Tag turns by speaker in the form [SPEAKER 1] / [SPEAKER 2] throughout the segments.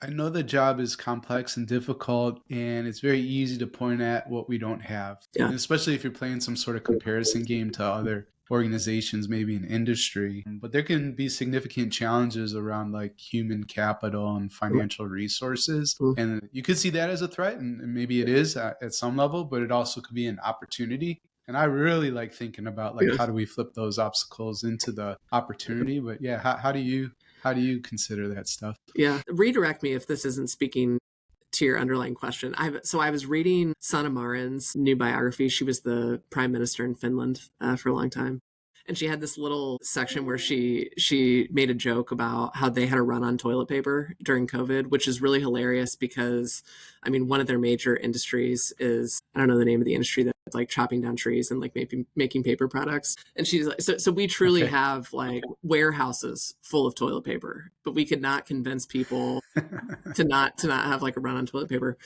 [SPEAKER 1] I know the job is complex and difficult, and it's very easy to point at what we don't have.
[SPEAKER 2] Yeah.
[SPEAKER 1] And especially if you're playing some sort of comparison game to other organizations, maybe in industry. But there can be significant challenges around like human capital and financial resources.
[SPEAKER 2] Mm,
[SPEAKER 1] And you could see that as a threat, and maybe it is at some level, but it also could be an opportunity. And I really like thinking about like
[SPEAKER 2] yeah.
[SPEAKER 1] how do we flip those obstacles into the opportunity. But yeah, how do you consider that stuff?
[SPEAKER 2] Yeah. Redirect me if this isn't speaking to your underlying question. I was reading Sanna Marin's new biography. She was the prime minister in Finland for a long time. And she had this little section where she made a joke about how they had a run on toilet paper during COVID, which is really hilarious because I mean one of their major industries is, I don't know the name of the industry, that's like chopping down trees and like making paper products. And she's like, so we truly
[SPEAKER 1] Okay.
[SPEAKER 2] have like warehouses full of toilet paper, but we could not convince people to not have like a run on toilet paper.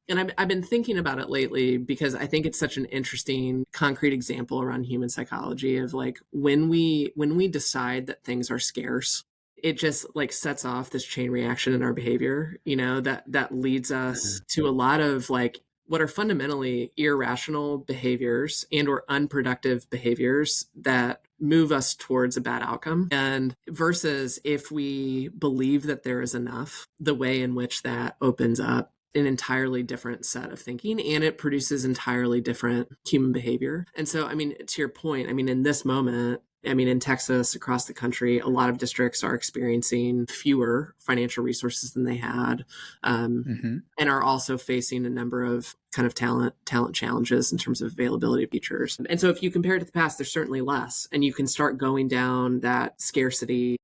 [SPEAKER 2] And I've been thinking about it lately because I think it's such an interesting concrete example around human psychology of like when we decide that things are scarce, it just like sets off this chain reaction in our behavior, that leads us to a lot of like what are fundamentally irrational behaviors and or unproductive behaviors that move us towards a bad outcome. And versus if we believe that there is enough, the way in which that opens up an entirely different set of thinking and it produces entirely different human behavior. And so, I mean, to your point, I mean, in this moment, I mean, in Texas, across the country, a lot of districts are experiencing fewer financial resources than they had,
[SPEAKER 1] Hmm.
[SPEAKER 2] and are also facing a number of kind of talent challenges in terms of availability of teachers. And so, if you compare it to the past, there's certainly less, and you can start going down that scarcity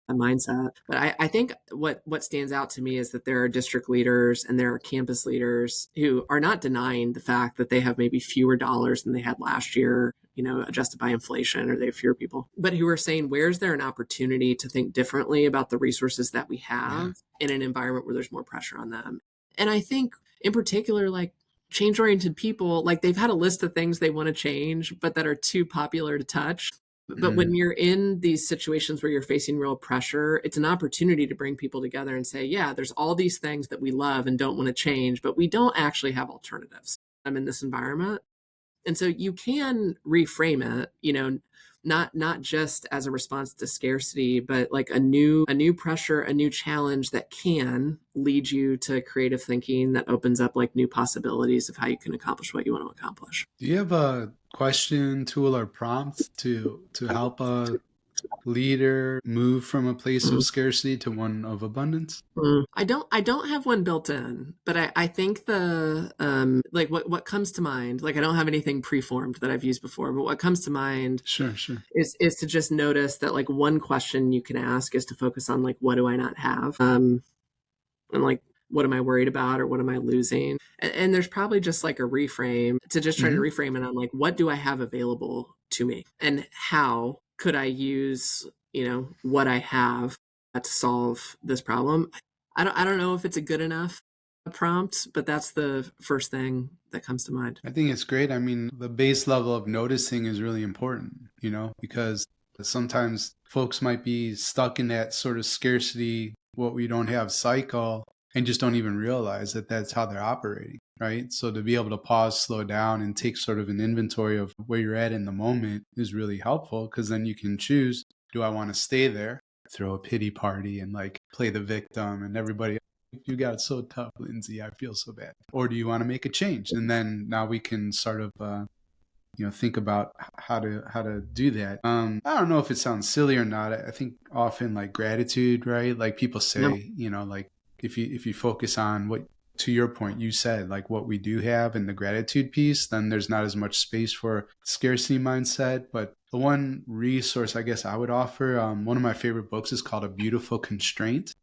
[SPEAKER 2] mindset. But I think what stands out to me is that there are district leaders and there are campus leaders who are not denying the fact that they have maybe fewer dollars than they had last year, adjusted by inflation, or they have fewer people, but who are saying, where's there an opportunity to think differently about the resources that we
[SPEAKER 1] Yeah.
[SPEAKER 2] have in an environment where there's more pressure on them? And I think in particular, like change oriented people, like they've had a list of things they want to change, but that are too popular to touch. But when
[SPEAKER 1] Mm.
[SPEAKER 2] you're in these situations where you're facing real pressure, it's an opportunity to bring people together and say, yeah, there's all these things that we love and don't want to change, but we don't actually have alternatives. I'm in this environment. And so you can reframe it, not just as a response to scarcity, but like a new pressure, a new challenge that can lead you to creative thinking that opens up like new possibilities of how you can accomplish what you want to accomplish.
[SPEAKER 1] Do you have a question, tool, or prompt to help a leader move from a place of
[SPEAKER 2] Mm.
[SPEAKER 1] scarcity to one of abundance?
[SPEAKER 2] I don't have one built in, but I think the like what comes to mind, like I don't have anything preformed that I've used before, but what comes to mind
[SPEAKER 1] Sure, sure.
[SPEAKER 2] is to just notice that like one question you can ask is to focus on like what do I not have? And like what am I worried about or what am I losing? And there's probably just like a reframe to just try to
[SPEAKER 1] Hmm.
[SPEAKER 2] reframe it on like what do I have available to me and how could I use, what I have to solve this problem. I don't know if it's a good enough prompt, but that's the first thing that comes to mind.
[SPEAKER 1] I think it's great. I mean, the base level of noticing is really important, because sometimes folks might be stuck in that sort of scarcity, what we don't have cycle, and just don't even realize that that's how they're operating, right? So to be able to pause, slow down, and take sort of an inventory of where you're at in the moment is really helpful because then you can choose, do I want to stay there, throw a pity party and like play the victim and everybody, you got it so tough, Lindsay. I feel so bad. Or do you want to make a change? And then now we can sort of, think about how to do that. I don't know if it sounds silly or not. I think often like gratitude, right? Like people
[SPEAKER 2] Yeah.
[SPEAKER 1] say, like if you focus on what, to your point, you said like what we do have in the gratitude piece, then there's not as much space for scarcity mindset. But the one resource I guess I would offer, one of my favorite books is called A Beautiful Constraint,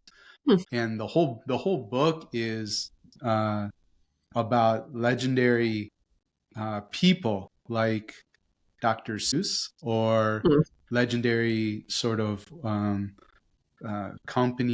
[SPEAKER 2] Hmm.
[SPEAKER 1] and the whole book is uh, about legendary people like Dr. Seuss, or
[SPEAKER 2] Hmm.
[SPEAKER 1] legendary sort of companies